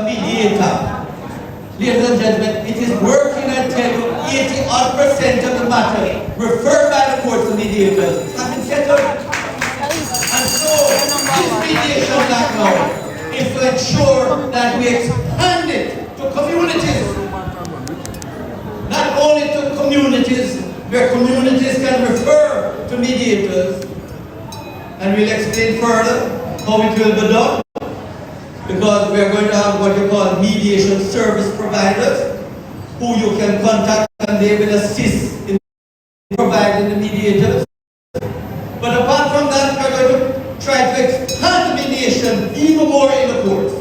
a mediator. Ladies and gentlemen, it is working, I tell you, 80% of the matter referred by the courts to mediators have been settled. And so, this mediation act now is to ensure that we expand it to communities. Not only to communities, where communities can refer to mediators, and we'll explain further how it will be done, because we are going to have what you call mediation service providers, who you can contact and they will assist in providing the mediators. But apart from that, we are going to try to expand the mediation even more in the courts.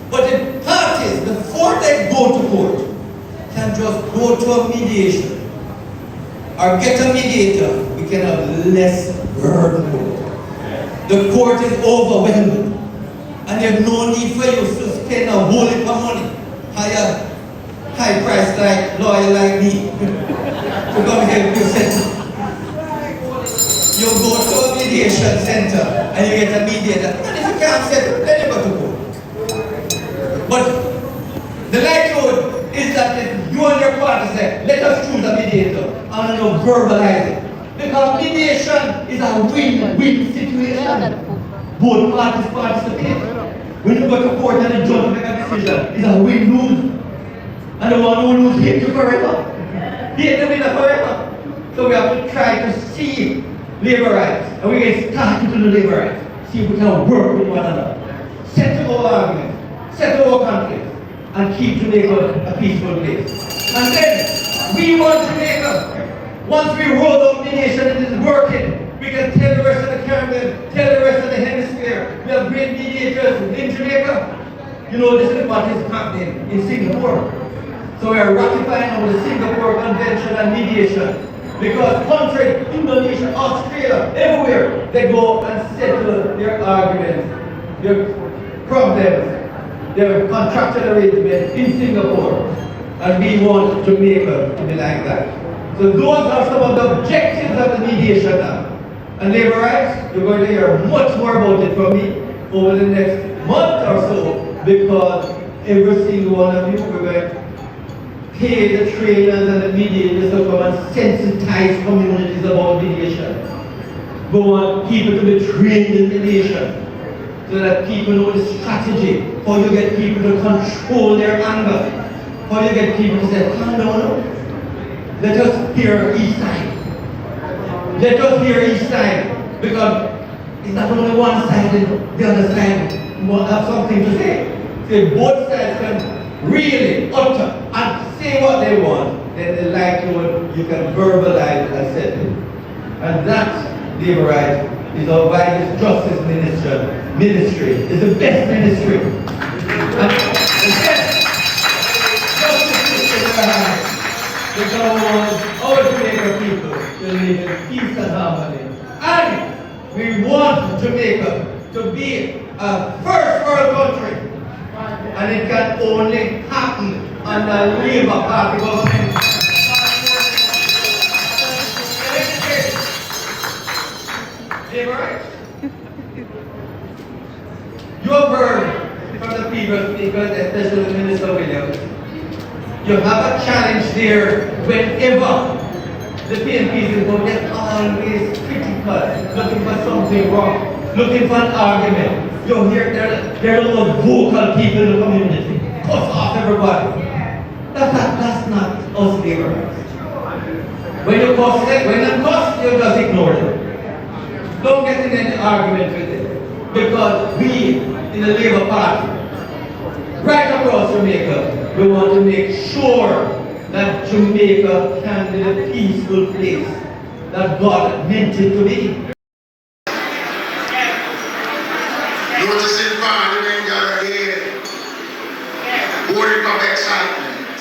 But the parties, before they go to court, can just go to a mediation or get a mediator. We can have less burden. The court is overwhelmed, and there's no need for you to spend a whole heap of money, high price like lawyer like me to come help you settle. You go to a mediation center and you get a mediator, and if you can't settle, then you go to court. But the likelihood is that if you and your partner say, let us choose a mediator, and you verbalize it. Because mediation is a win-win situation. Both parties participate. When you go to court and the judge make a decision, it's a win-lose. And the one who loses hates you forever. Hate the winner forever. So we have to try to see labor rights. And we get started to do labor rights. See if we can work with one another. Settle our arguments. Settle our conflicts. And keep Jamaica a peaceful place. And then, we want Jamaica. Once we roll out mediation and it is working, we can tell the rest of the Caribbean, tell the rest of the hemisphere, we have great mediators in Jamaica. You know, this is what is happening in Singapore. So we are ratifying the Singapore Convention on Mediation. Because countries, Indonesia, Australia, everywhere, they go and settle their arguments, their problems, their contractual arrangements in Singapore. And we want Jamaica to be like that. So those are some of the objectives of the Mediation Act. And labor rights, you're going to hear much more about it from me over the next month or so, because every single one of you, we're going to pay the trainers and the mediators to come and sensitize communities about mediation. We want people to be trained in mediation, so that people know the strategy, how you get people to control their anger, how you get people to say, calm down. Let us hear each side. Let us hear each side. Because it's not only one side, the other side will have something to say. So both sides can really utter and say what they want, then the likelihood you can verbalize and settle. And that labor right is our vital justice ministry. It's the best ministry. And the best justice ministry in our hands. Because our Jamaica people to live in peace and harmony. And we want Jamaica to be a first world country. And it can only happen under Labour Party government. Labour rights. You have heard from the previous speakers, especially Minister Williams, you have a challenge there whenever the PNPs is going, they're always critical, looking for something wrong, looking for an argument. You hear there are a lot of vocal people in the community. Cuss off everybody. That's not us labor rights. When you cuss them, when you cuss, you just ignore them. Don't get in any argument with it. Because we, in the Labour Party, right across Jamaica, we want to make sure that Jamaica can be a peaceful place that God meant it to be. Noticing Parliament got ahead, boarding of excitement.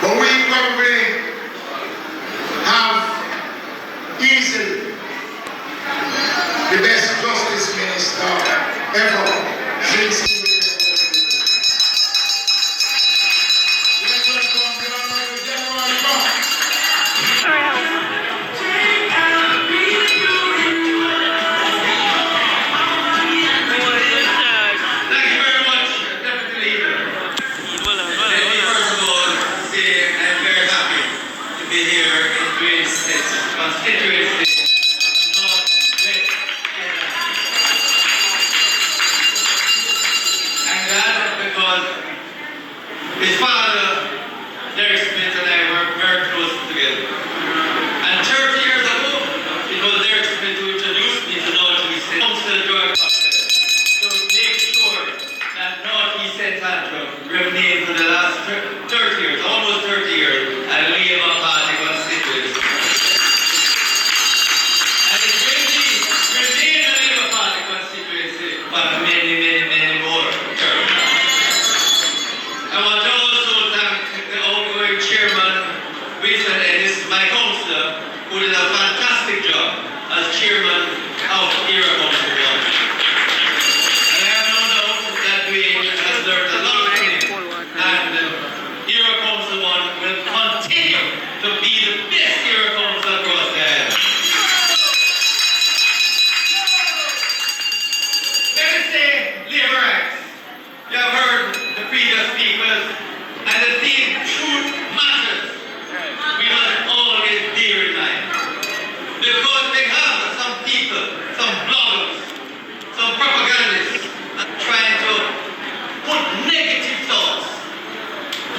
But we probably have easily the best justice minister ever since. His father, Derek Smith, and I worked very closely together. And 30 years ago, it was Derek Smith who introduced me to Northeast Council Drug Cocktail to make sure that Northeast Central remained for the last 30 years, almost 30 years, a Labour Party constituency. And it remained a Labour Party constituency for many more terms. I want to also thank the outgoing chairman, Wilson Ennis, my councillor, who did a fantastic job as chairman of Era Council 1. And I have no doubt that Dwayne has learned a lot from him. And Era Council 1 will continue to be the best Era Council across the island. Let me say Labour Act. You have heard the previous speakers, and the theme truth matters. We must always bear in mind. Because they have some people, some bloggers, some propagandists trying to put negative thoughts,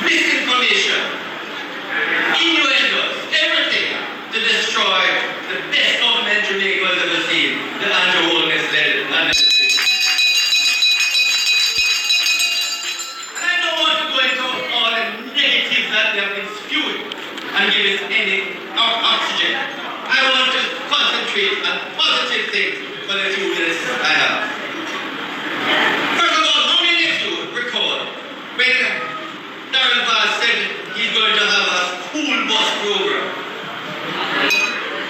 misinformation, innuendos, everything to destroy the best government Jamaica has ever seen, the Andrew Holness-led administration. And I don't want to go into all the negatives that they have been spewing and give it any oxygen. I want to concentrate on positive things for the 2 minutes I have. First of all, how many of you recall when Darren Vaz said he's going to have a school bus program?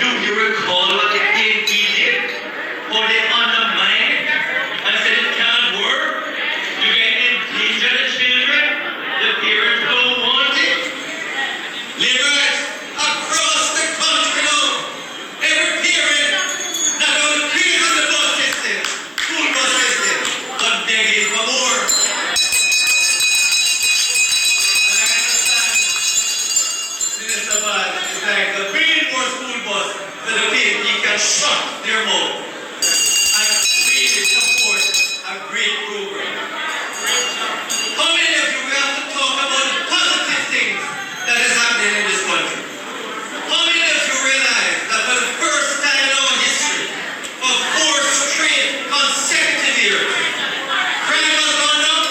Do you recall what the ANP did? How they undermined it and said it can't work? You can endanger the children. The parents don't want it. Laborers across the country now, every parent not only clears on the bus system, school bus system, but begging for more. And I understand, Minister Vaz, it's like the bringing more school bus so the PNP can shut their mouth and really support a great program. How many of you we have to talk about the positive things that is happening in this country? How many of you realize that for the first time in our history, for 4 straight consecutive years, crime has gone down,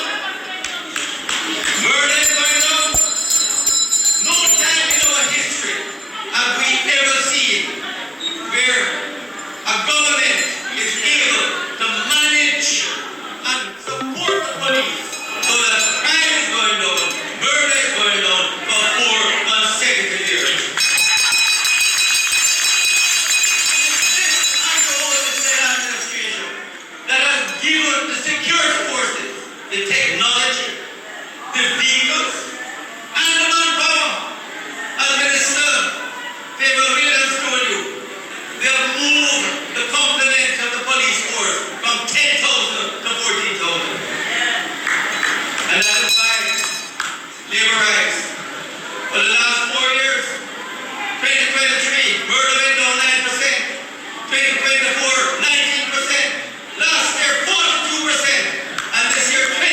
murder is going down? No time in our history have we ever seen where a government is able to manage and support the police so that crime is going down, murder is going down for 4 consecutive years. This administration that has given the security forces the technology, the vehicles, and the manpower. As Minister Faber Williams told you, they have moved the complement of the police force from 10,000 to 14,000. And that is why labor rights. For the last 4 years, 2023, murder went down 9%, 2024, 19%, last year 42%, and this year 21%.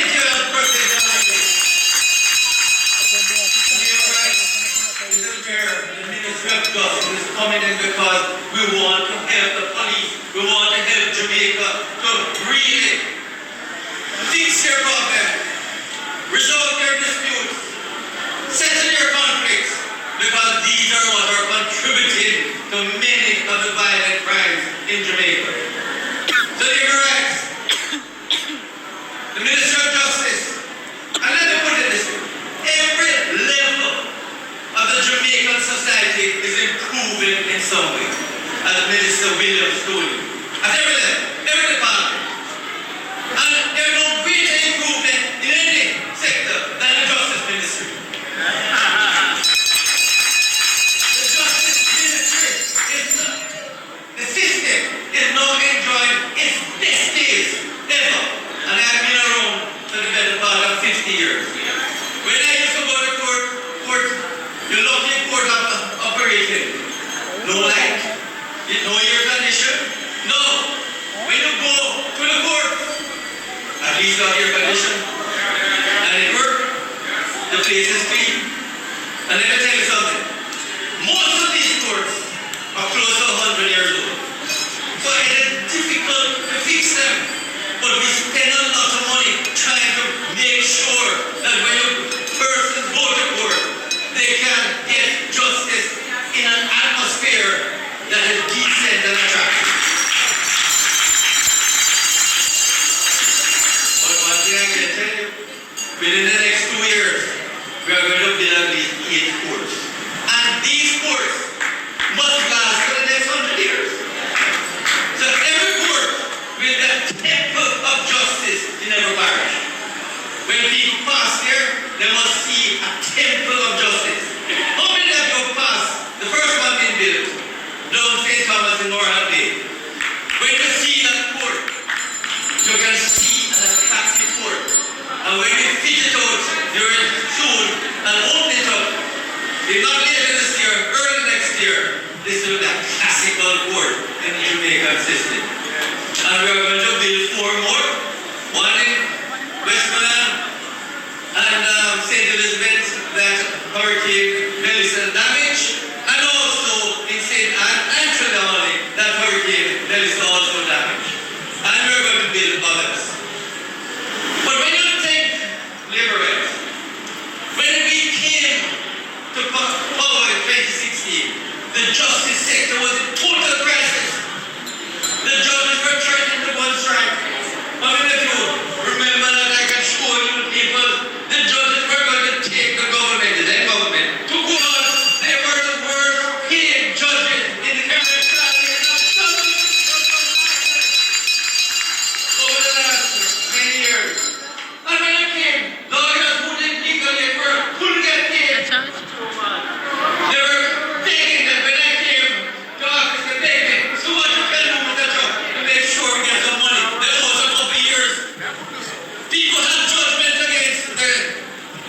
Labor rights is where the Ministry of Justice is coming in because we want to help the police, we want to help Jamaica to really fix their problem, resolve their disputes, settle their conflicts, because these are what are contributing to many of the violent crimes in Jamaica. So labor rights, the Minister of Justice, and let me put it this way, every level of the Jamaican society is improving in some way, as Minister Williams told you. At every level, every department. And there is no greater improvement in any sector than the Justice Ministry. The Justice Ministry is the system is now enjoying its best days ever. And I have been around for the better part of 50 years. When I used to go to court, you lock in court operation. No light, no air condition, no. When you go to the court, at least you have air condition, and it works. The place is clean. And let me tell you something. Most of these courts are close to 100 years old. So it is difficult to fix them. But we spend a lot of money trying to make sure that when a person go to court, they can get justice in an atmosphere that is decent and attractive. But one thing I can tell you, within the next 2 years, we are going to build at least 8 courts. And these courts must last for the next 100 years. So every court will be a temple of justice in every parish. When people pass there, they must see a temple of justice. How many of you passed the first one being built down St. Thomas in Moral Bay? When you see that court, you can see an attractive court. And when you fit it out during soon and open it up, if not later this year, early next year, this will be a classical court in the Jamaican system. And we are going to build 4 more, one in Westmoreland and St. Elizabeth that Hurricane Melissa damaged, and also in St. Anne and Trinidad that Hurricane Melissa also damaged. And we're going to build others. But when you think labor rights, when we came to power in 2016, the justice sector was in total crisis. The judges were threatened to go on strike. How many of you remember that I can show you people? The judges were going to take the government, the then government, to court. They were the worst paid judges in the Caribbean over the last many years. And when I came, lawyers who didn't legally work couldn't get paid. They were begging that when I came to office, they begged me, so what you can do with the job to make sure we get some money. That was a couple of years. People have judgment against the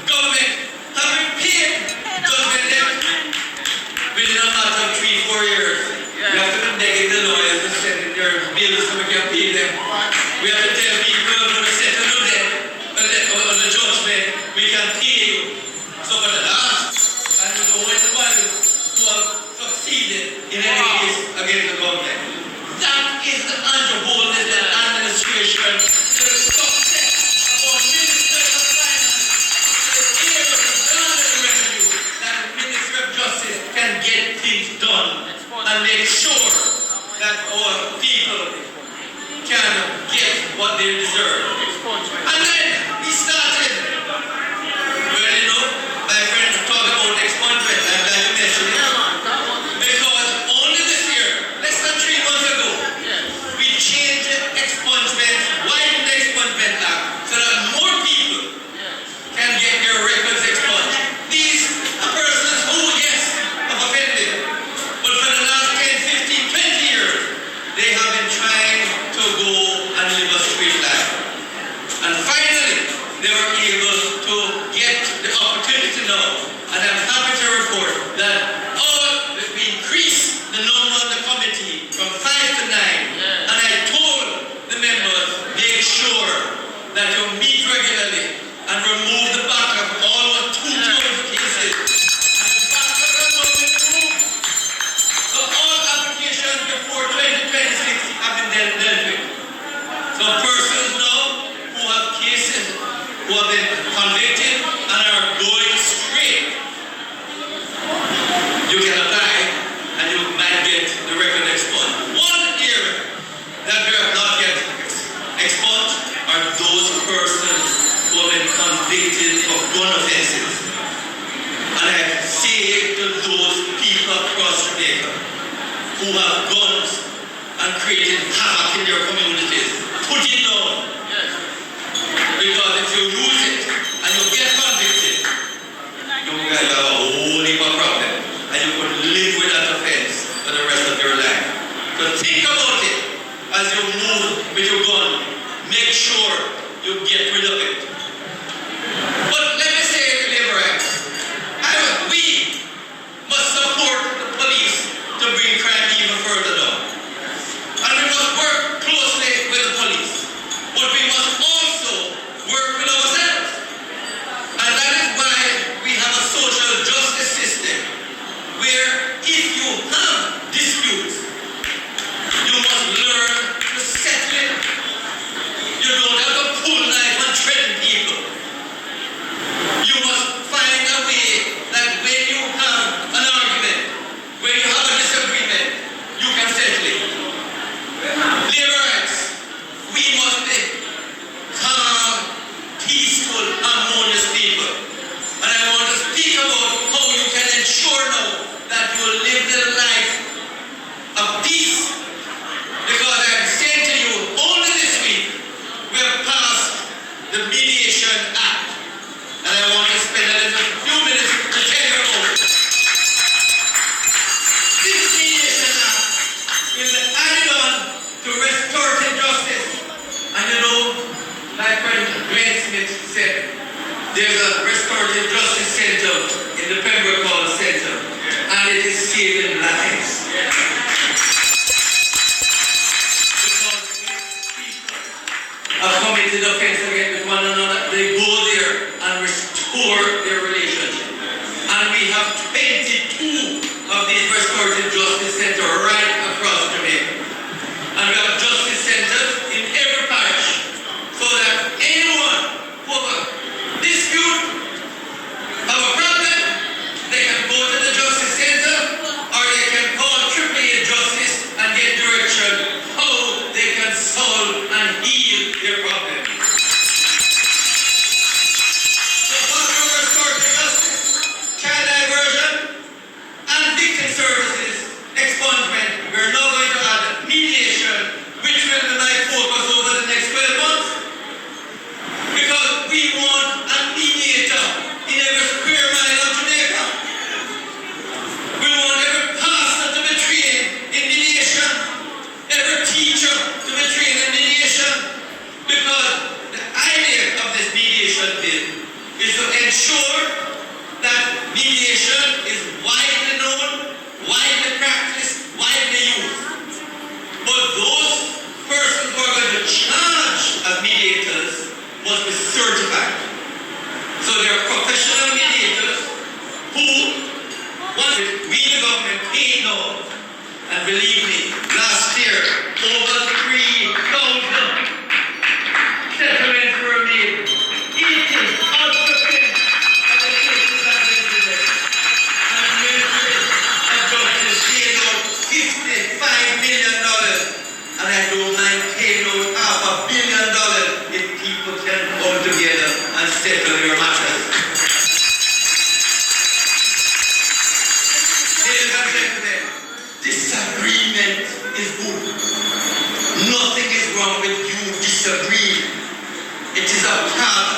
government, have been paid judgment debt within a matter of 3-4 years. We have to be begging the lawyers to send in their bills so we can pay them. We have to tell people we're going to settle the debt on the judgment, we can pay you. So for the last, and you know when the body who have succeeded in any case against the government. That is the underholdness and administration, the success of our Ministry of Finance, the area of the revenue, that the Ministry of Justice can get things done and make sure that our people can get what they deserve. And then we started, well, you know, my friend talked about expungement. I'm glad you mentioned it. Because only this year, less than 3 months ago, we changed the expungement, widened the expungement act, so that more people can get their records expunged. These are persons who, yes, have offended, but for the last 10, 15, 20 years, they have been trying to go and live a straight life. And finally, they were able to get the opportunity now. And I'm happy to report that we increased the number on the committee from 5 to 9. And I told the members, make sure that you meet regularly and remove the backlog of all our 2 closed cases. And the backlog has not been removed. So all applications before 2026 have been dealt with. So persons now who have cases who have been convicted and are going straight, you can apply and you might get the record expunged. One area that we have not yet expunged are those persons who have been convicted of gun offenses. And I say to those people across Jamaica who have guns and created havoc in their communities, put it down. Because if you lose it and you get convicted, you guys have a whole heap of problem. And you could live with that offense for the rest of your life. So think about it as you move with your gun. Make sure you get rid of it. But let me say labor rights. We must support the police to bring crime even further down. And we must work closely with the the Mediation Act. And I want to spend a few minutes to tell you about it. This Mediation Act will be added on to restorative justice. And you know, like friend Glenn Smith said, there's a restorative justice center in the Pembroke Hall Center, and it is saving lives. Because when people have committed offense against one another, they go there and restore their relationship. And we have 22 of these restorative justice centers right across Jamaica. And we have justice centers in every parish, so that anyone who have a dispute, have a problem, they can go to the justice center, or they can call AAA Justice and get direction how they can solve and heal their problem. So what from restorative justice, child diversion, and victim services, expungement, we're now going to add mediation, which will be my focus over the next 12 months. Because we want a mediator in every square mile of Jamaica. We want every pastor to be trained in mediation, every teacher to be trained in mediation. Because the idea of this mediation bill is to ensure that mediation is widely known, widely practiced, widely used. But those persons who are going to charge as mediators must be certified. So they are professional mediators who, once we the government paid now, and believe me, last year over 3,000 settlements were made. 80 out of 10 of the cases have been delayed. And the Ministry of Justice paid out $55 million. And I don't mind paying out $500 million if people can come together and settle their matters. Ladies and gentlemen, disagreement is good. Nothing is wrong with you disagreeing. It is a part